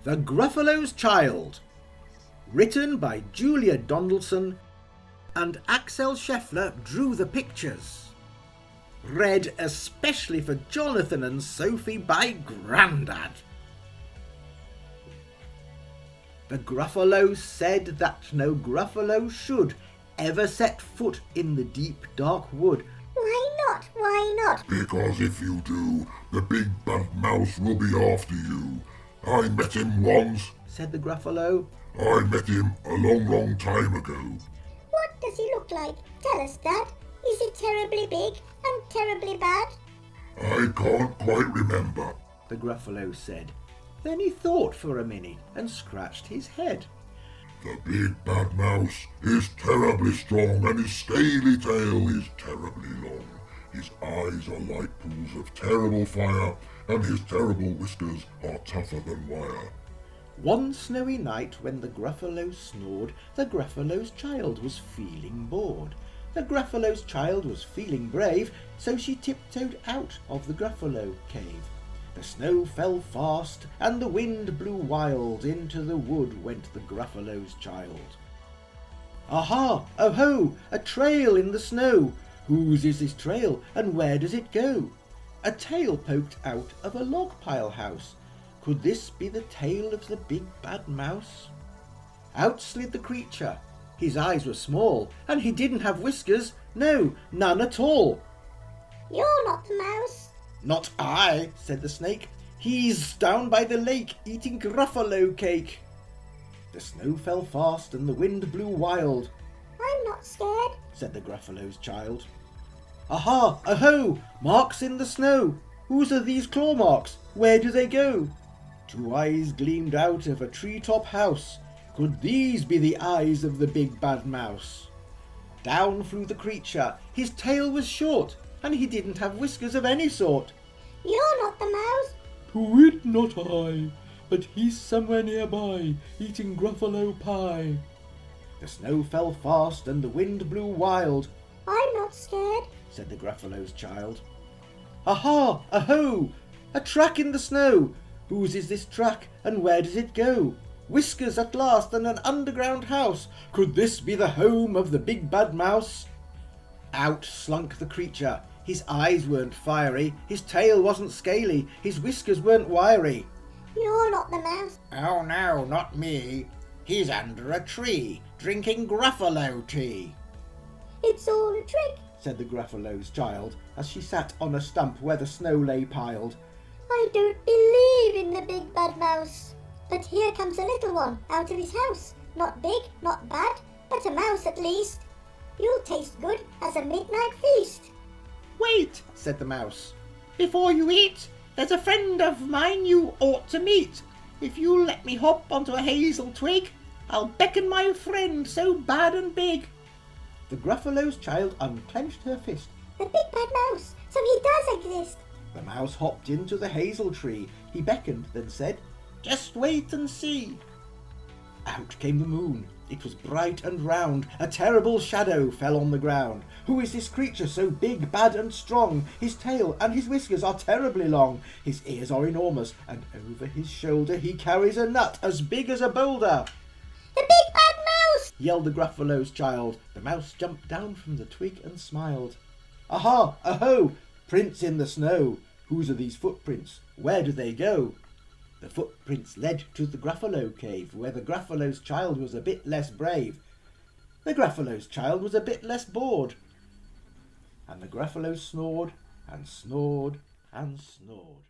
The Gruffalo's Child, written by Julia Donaldson, and Axel Scheffler drew the pictures. Read especially for Jonathan and Sophie by Grandad. The Gruffalo said that no Gruffalo should ever set foot in the deep dark wood. Why not? Why not? Because if you do, the big bad mouse will be after you. I met him once, said the Gruffalo. I met him a long time ago. What does he look like? Tell us, Dad. Is he terribly big and terribly bad? I can't quite remember, the Gruffalo said. Then he thought for a minute and scratched his head. The big bad mouse is terribly strong and his scaly tail is terribly long. His eyes are like pools of terrible fire and his terrible whiskers are tougher than wire. One snowy night when the Gruffalo snored, the Gruffalo's child was feeling bored. The Gruffalo's child was feeling brave, so she tiptoed out of the Gruffalo cave. The snow fell fast and the wind blew wild. Into the wood went the Gruffalo's child. Aha! Oh-ho! A trail in the snow! Whose is this trail and where does it go? A tail poked out of a log pile house. Could this be the tail of the big bad mouse? Out slid the creature. His eyes were small and he didn't have whiskers. No, none at all. You're not the mouse. Not I, said the snake. He's down by the lake eating Gruffalo cake. The snow fell fast and the wind blew wild. I'm not scared, said the Gruffalo's child. Aha! Oh-ho! Marks in the snow! Whose are these claw marks? Where do they go? Two eyes gleamed out of a treetop house. Could these be the eyes of the big bad mouse? Down flew the creature. His tail was short, and he didn't have whiskers of any sort. You're not the mouse. To it not I, but he's somewhere nearby, eating Gruffalo pie. The snow fell fast and the wind blew wild. I'm not scared, said the Gruffalo's child. Aha! Aho! A track in the snow! Whose is this track and where does it go? Whiskers at last and an underground house. Could this be the home of the big bad mouse? Out slunk the creature. His eyes weren't fiery, his tail wasn't scaly, his whiskers weren't wiry. You're not the mouse. Oh no, not me. He's under a tree, drinking Gruffalo tea. It's all a trick, said the Gruffalo's child, as she sat on a stump where the snow lay piled. I don't believe in the big bad mouse. But here comes a little one out of his house. Not big, not bad, but a mouse at least. You'll taste good as a midnight feast. Wait, said the mouse. Before you eat, there's a friend of mine you ought to meet. If you'll let me hop onto a hazel twig, I'll beckon my friend so bad and big. The Gruffalo's child unclenched her fist. The big bad mouse, so he does exist. The mouse hopped into the hazel tree. He beckoned, then said, Just wait and see. Out came the moon. It was bright and round. A terrible shadow fell on the ground. Who is this creature so big, bad and strong? His tail and his whiskers are terribly long. His ears are enormous, and over his shoulder he carries a nut as big as a boulder. The big bad mouse! Yelled the Gruffalo's child. The mouse jumped down from the twig and smiled. Aha! Aho! Prints in the snow. Whose are these footprints? Where do they go? The footprints led to the Gruffalo cave, where the Gruffalo's child was a bit less brave. The Gruffalo's child was a bit less bored. And the Gruffalo snored and snored and snored.